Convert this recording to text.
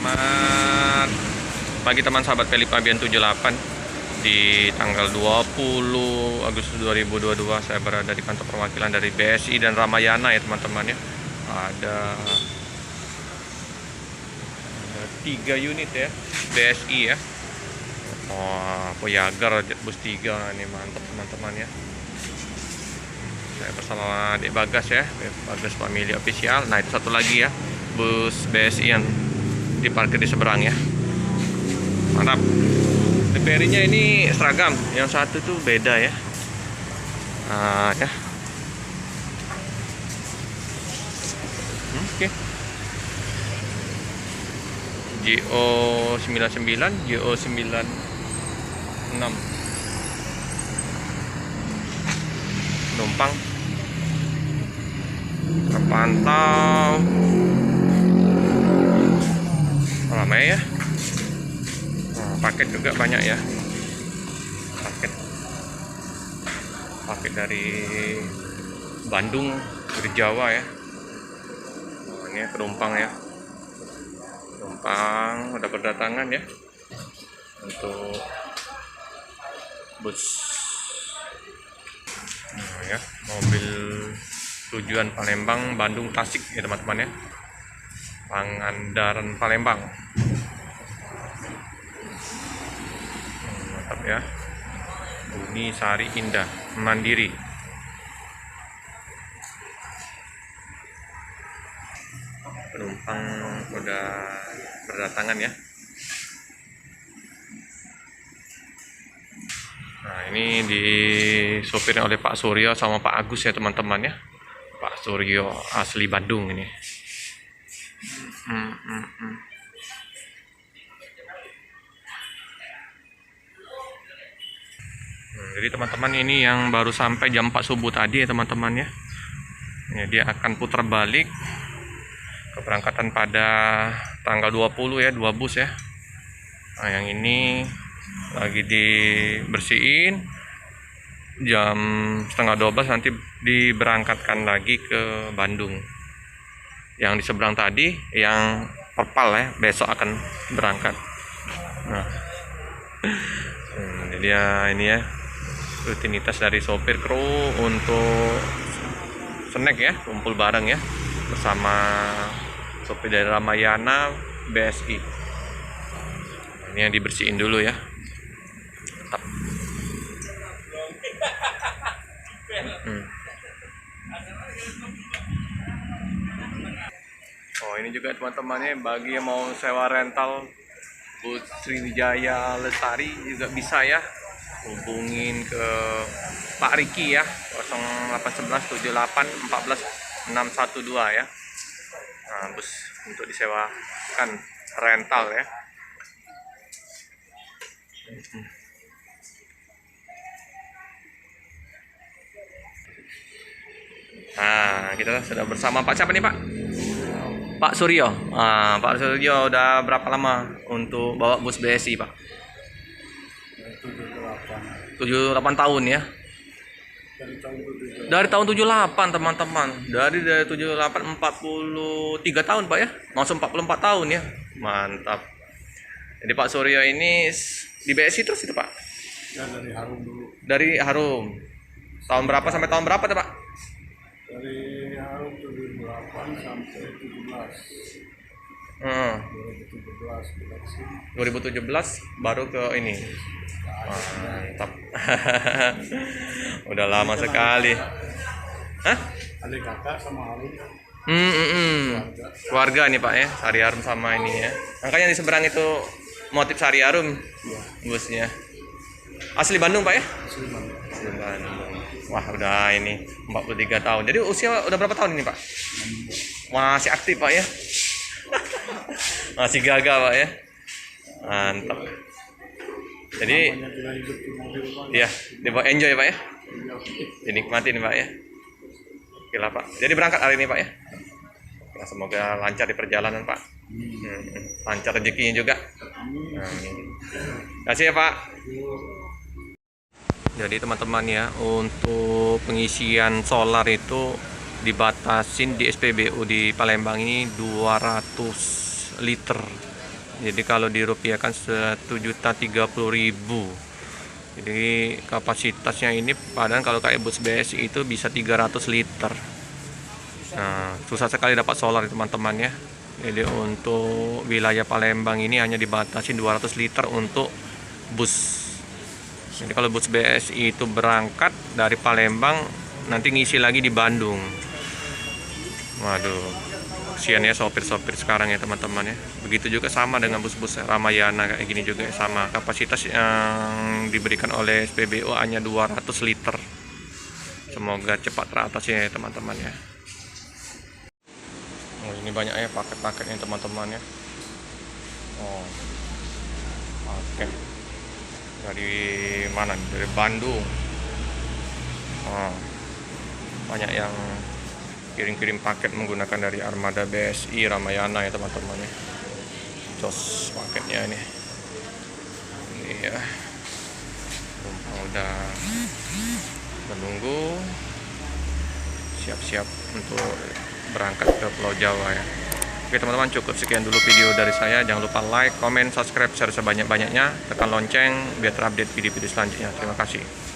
Selamat pagi teman sahabat Pelip Abian 78. Di tanggal 20 Agustus 2022 saya berada di kantor perwakilan dari BSI dan Ramayana ya teman-teman ya. Ada 3 unit ya BSI ya. Wah, Voyager bus 3 ini mantap teman-teman ya. Saya bersama Dek Bagas ya, Bagas Family Official. Nah itu satu lagi ya, bus BSI yang diparkir di seberang ya. Mantap. Livery-nya ini seragam, yang satu tuh beda ya. Ya. Oke. JO 99, JO 96. Penumpang terpantau ramai ya. Paket juga banyak ya, paket dari Bandung, dari Jawa ya. Ini penumpang ya, penumpang udah berdatangan ya untuk bus ya, mobil tujuan Palembang, Bandung, Tasik ya teman-teman ya, Pangandaran Palembang. Mantap ya, Uni Sari Indah Mandiri. Penumpang udah berdatangan ya. Nah ini disopirin oleh Pak Suryo sama Pak Agus ya teman-teman ya. Pak Suryo asli Bandung ini. Jadi teman-teman ini yang baru sampai jam 4 subuh tadi ya teman-teman ya. Ini dia akan putar balik keberangkatan pada tanggal 20 ya, 2 bus ya. Nah yang ini lagi dibersihin, jam setengah 12 nanti diberangkatkan lagi ke Bandung. Yang di seberang tadi yang Perpal ya, besok akan berangkat. Nah ini dia ini ya, rutinitas dari sopir kru untuk snack ya, kumpul bareng ya bersama sopir dari Ramayana BSI. Ini yang dibersihin dulu ya. Tetap. Oh ini juga teman-temannya bagi yang mau sewa rental bus Sriwijaya Lestari juga bisa ya, hubungin ke Pak Riki ya, 0811 78 14 612 ya. Nah, bus untuk disewakan rental ya. Nah kita sudah bersama Pak siapa nih Pak? Pak Suryo. Nah, Pak Suryo udah berapa lama untuk bawa bus BSI Pak? 78 tahun ya. Dari tahun 78 teman-teman. Dari 78 43 tahun Pak ya. Langsung 44 tahun ya. Mantap. Jadi Pak Suryo ini di BSI terus itu Pak? Ya, dari Harum dulu. Dari Harum. Tahun berapa sampai tahun berapa tuh Pak? Dari Harum 78 sampai 17. 2017 baru ke ini. Mantap. Udah lama sekali. Hah? Adik kakak sama Harum. Keluarga nih Pak ya, Sari Harum sama ini ya. Makanya di seberang itu motif Sari Harum busnya. Asli Bandung Pak ya? Asli Bandung. Asli Bandung. Wah udah ini 43 tahun. Jadi usia udah berapa tahun ini Pak? Masih aktif Pak ya? Masih gagah Pak ya? Mantap. Jadi ya, dibawa enjoy Pak ya? Dinikmati nih Pak ya? Oke lah Pak. Jadi berangkat hari ini Pak ya? Ya, semoga lancar di perjalanan Pak. Lancar rezekinya juga. Terima kasih ya Pak. Jadi teman-teman ya, untuk pengisian solar itu dibatasin di SPBU di Palembang ini 200 liter Jadi kalau dirupiahkan 1.030.000. Jadi kapasitasnya ini padahal kalau kayak bus BSI itu bisa 300 liter. Nah, susah sekali dapat solar teman-teman ya. Jadi untuk wilayah Palembang ini hanya dibatasi 200 liter untuk bus. Jadi kalau bus BSI itu berangkat dari Palembang, nanti ngisi lagi di Bandung. Waduh, kasihan ya sopir-sopir sekarang ya teman-teman ya. Begitu juga sama dengan bus-bus Ramayana kayak gini juga sama. Kapasitas yang diberikan oleh SPBU hanya 200 liter. Semoga cepat teratasi ya teman-teman ya. Oh, ini banyak ya paket-paketnya teman-teman ya. Oh, paket dari mana nih? Dari Bandung. Oh, banyak yang kirim-kirim paket menggunakan dari armada BSI Ramayana ya teman-teman ya. Jos paketnya ini ya. Penumpang udah menunggu siap-siap untuk berangkat ke Pulau Jawa ya. Oke teman-teman, cukup sekian dulu video dari saya. Jangan lupa like, comment, subscribe, share sebanyak-banyaknya, tekan lonceng biar terupdate video-video selanjutnya. Terima kasih.